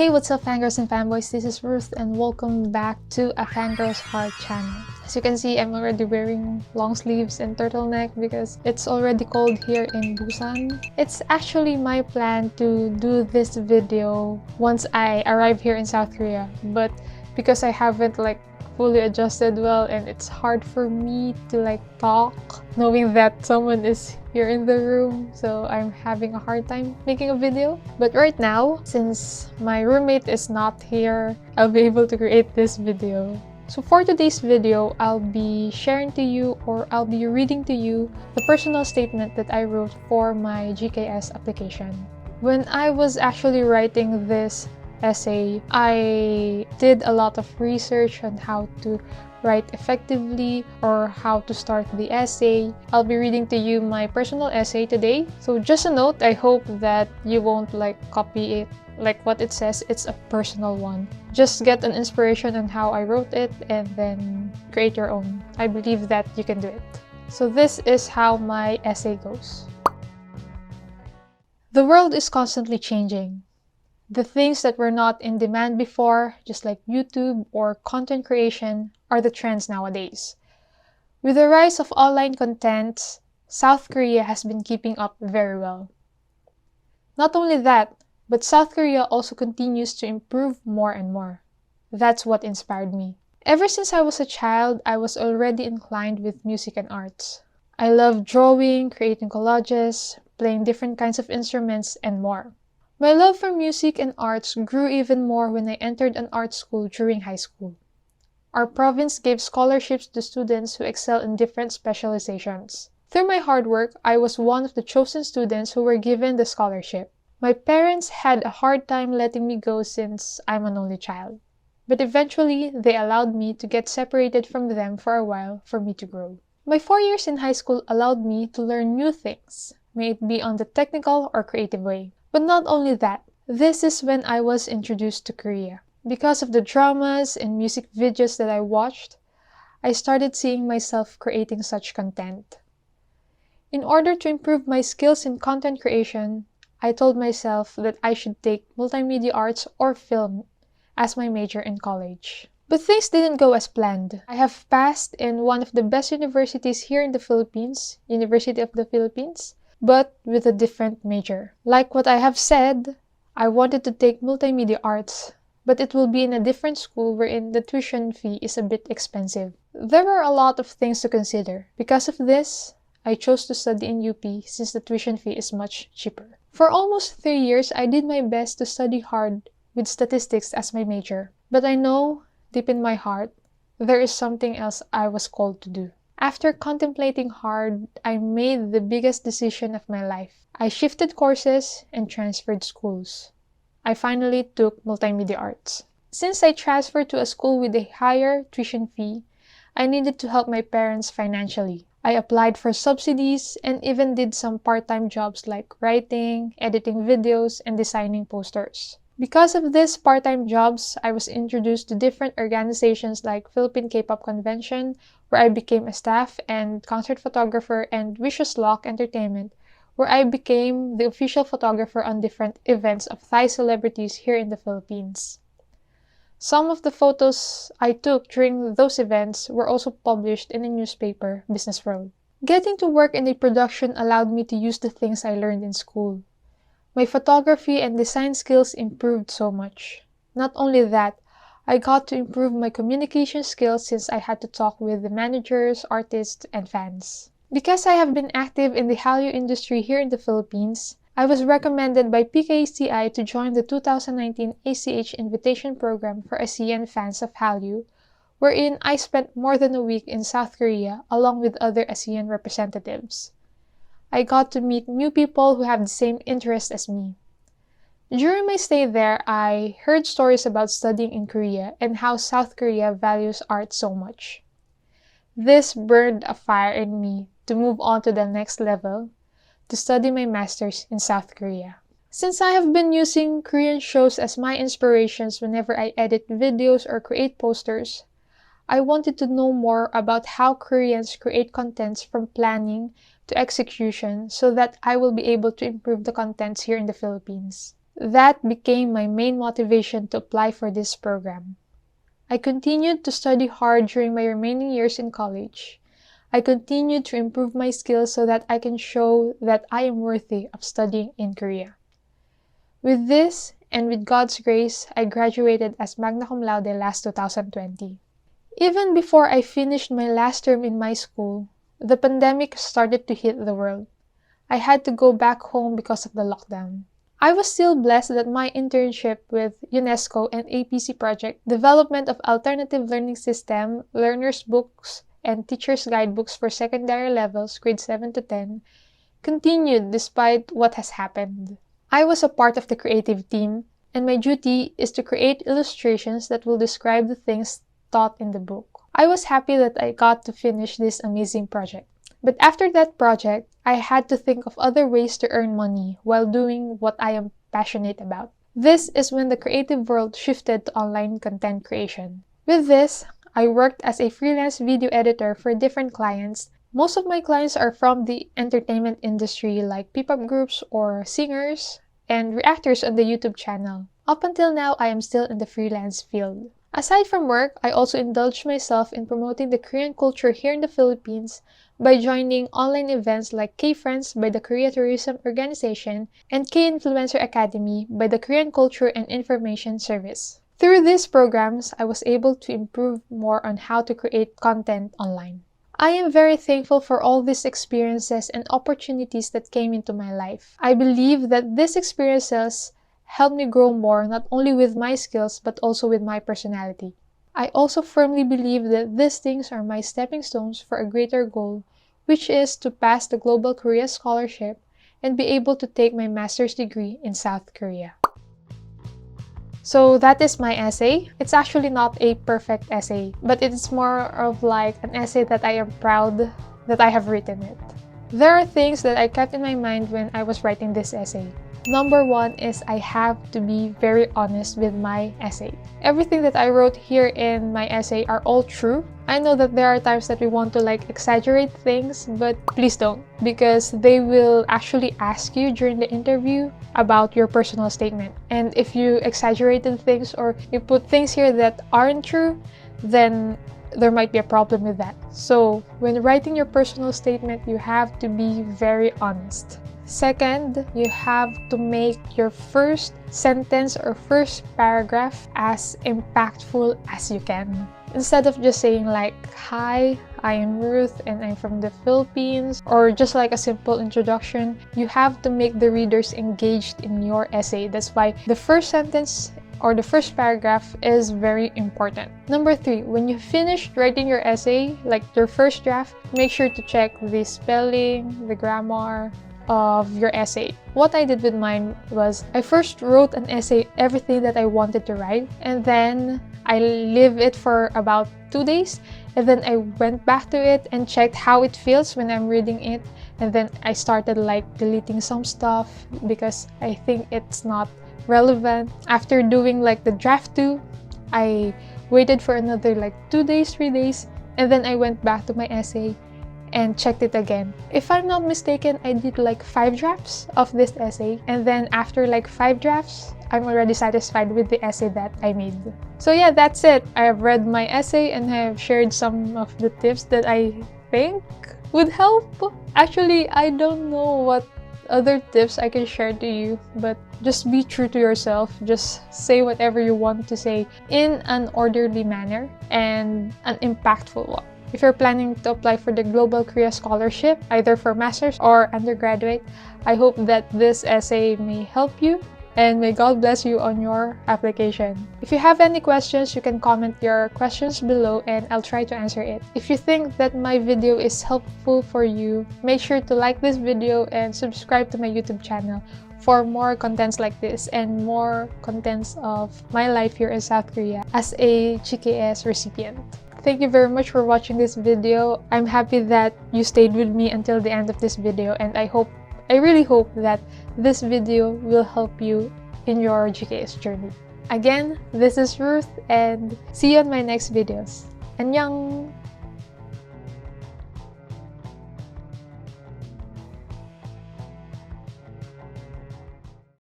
Hey, what's up, fangirls and fanboys? This is Ruth and welcome back to a Fangirl's Heart channel. As you can see, I'm already wearing long sleeves and turtleneck because it's already cold here in Busan. It's actually my plan to do this video once I arrive here in South Korea, but because I haven't fully adjusted well and it's hard for me to talk knowing that someone is here in the room, so I'm having a hard time making a video. But right now, since my roommate is not here, I'll be able to create this video. So for today's video, I'll be sharing to you, or I'll be reading to you, the personal statement that I wrote for my GKS application. When I was actually writing this essay, I did a lot of research on how to write effectively or how to start the essay. I'll be reading to you my personal essay today. So just a note, I hope that you won't copy it what it says. It's a personal one. Just get an inspiration on how I wrote it and then create your own. I believe that you can do it. So this is how my essay goes. The world is constantly changing. The things that were not in demand before, just like YouTube or content creation, are the trends nowadays. With the rise of online content, South Korea has been keeping up very well. Not only that, but South Korea also continues to improve more and more. That's what inspired me. Ever since I was a child, I was already inclined with music and arts. I love drawing, creating collages, playing different kinds of instruments, and more. My love for music and arts grew even more when I entered an art school during high school. Our province gave scholarships to students who excel in different specializations. Through my hard work, I was one of the chosen students who were given the scholarship. My parents had a hard time letting me go since I'm an only child. But eventually, they allowed me to get separated from them for a while for me to grow. My 4 years in high school allowed me to learn new things, may it be on the technical or creative way. But not only that, this is when I was introduced to Korea. Because of the dramas and music videos that I watched, I started seeing myself creating such content. In order to improve my skills in content creation, I told myself that I should take multimedia arts or film as my major in college. But things didn't go as planned. I have passed in one of the best universities here in the Philippines, University of the Philippines, but with a different major. Like what I have said, I wanted to take multimedia arts, but it will be in a different school wherein the tuition fee is a bit expensive. There were a lot of things to consider. Because of this, I chose to study in UP since the tuition fee is much cheaper. For almost 3 years, I did my best to study hard with statistics as my major. But I know, deep in my heart, there is something else I was called to do. After contemplating hard, I made the biggest decision of my life. I shifted courses and transferred schools. I finally took multimedia arts. Since I transferred to a school with a higher tuition fee, I needed to help my parents financially. I applied for subsidies and even did some part-time jobs like writing, editing videos, and designing posters. Because of these part-time jobs, I was introduced to different organizations like Philippine K-pop Convention, where I became a staff and concert photographer, and Vicious Lock Entertainment, where I became the official photographer on different events of Thai celebrities here in the Philippines. Some of the photos I took during those events were also published in a newspaper, Business World. Getting to work in a production allowed me to use the things I learned in school. My photography and design skills improved so much. Not only that, I got to improve my communication skills since I had to talk with the managers, artists, and fans. Because I have been active in the Hallyu industry here in the Philippines, I was recommended by PKCI to join the 2019 ACH Invitation Program for ASEAN fans of Hallyu, wherein I spent more than a week in South Korea along with other ASEAN representatives. I got to meet new people who have the same interests as me. During my stay there, I heard stories about studying in Korea and how South Korea values art so much. This burned a fire in me to move on to the next level, to study my master's in South Korea. Since I have been using Korean shows as my inspirations whenever I edit videos or create posters, I wanted to know more about how Koreans create contents from planning to execution so that I will be able to improve the contents here in the Philippines. That became my main motivation to apply for this program. I continued to study hard during my remaining years in college. I continued to improve my skills so that I can show that I am worthy of studying in Korea. With this, and with God's grace, I graduated as magna cum laude last 2020. Even before I finished my last term in my school, the pandemic started to hit the world. I had to go back home because of the lockdown. I was still blessed that my internship with UNESCO and APC project, development of alternative learning system, learners' books, and teachers' guidebooks for secondary levels, grades 7 to 10, continued despite what has happened. I was a part of the creative team, and my duty is to create illustrations that will describe the things taught in the book. I was happy that I got to finish this amazing project. But after that project, I had to think of other ways to earn money while doing what I am passionate about. This is when the creative world shifted to online content creation. With this, I worked as a freelance video editor for different clients. Most of my clients are from the entertainment industry like P-pop groups or singers and reactors on the YouTube channel. Up until now, I am still in the freelance field. Aside from work, I also indulge myself in promoting the Korean culture here in the Philippines by joining online events like K-Friends by the Korea Tourism Organization and K-Influencer Academy by the Korean Culture and Information Service. Through these programs, I was able to improve more on how to create content online. I am very thankful for all these experiences and opportunities that came into my life. I believe that these experiences helped me grow more not only with my skills but also with my personality. I also firmly believe that these things are my stepping stones for a greater goal, which is to pass the Global Korea Scholarship and be able to take my master's degree in South Korea. So that is my essay. It's actually not a perfect essay, but it's more of like an essay that I am proud that I have written it. There are things that I kept in my mind when I was writing this essay. Number one is I have to be very honest with my essay. Everything that I wrote here in my essay are all true. I know that there are times that we want to exaggerate things, but please don't, because they will actually ask you during the interview about your personal statement. And if you exaggerated things or you put things here that aren't true, then there might be a problem with that. So when writing your personal statement, you have to be very honest. Second, you have to make your first sentence or first paragraph as impactful as you can. Instead of just saying hi, I am Ruth and I'm from the Philippines, or just like a simple introduction, you have to make the readers engaged in your essay. That's why the first sentence or the first paragraph is very important. Number three, when you finish writing your essay, like your first draft, make sure to check the spelling, the grammar of your essay. What I did with mine was I first wrote an essay, everything that I wanted to write, and then I leave it for about 2 days, and then I went back to it and checked how it feels when I'm reading it, and then I started deleting some stuff because I think it's not relevant. After doing the draft 2, I waited for another 2 days, 3 days, and then I went back to my essay and checked it again. If I'm not mistaken, I did 5 drafts of this essay, and then after 5 drafts, I'm already satisfied with the essay that I made. So yeah, that's it. I have read my essay and I have shared some of the tips that I think would help. Actually, I don't know what other tips I can share to you, but just be true to yourself. Just say whatever you want to say in an orderly manner and an impactful one. If you're planning to apply for the Global Korea Scholarship, either for master's or undergraduate, I hope that this essay may help you, and may God bless you on your application. If you have any questions, you can comment your questions below and I'll try to answer it. If you think that my video is helpful for you, make sure to like this video and subscribe to my YouTube channel for more contents like this and more contents of my life here in South Korea as a GKS recipient. Thank you very much for watching this video. I'm happy that you stayed with me until the end of this video, and I really hope that this video will help you in your GKS journey. Again, this is Ruth, and see you on my next videos. Annyeong!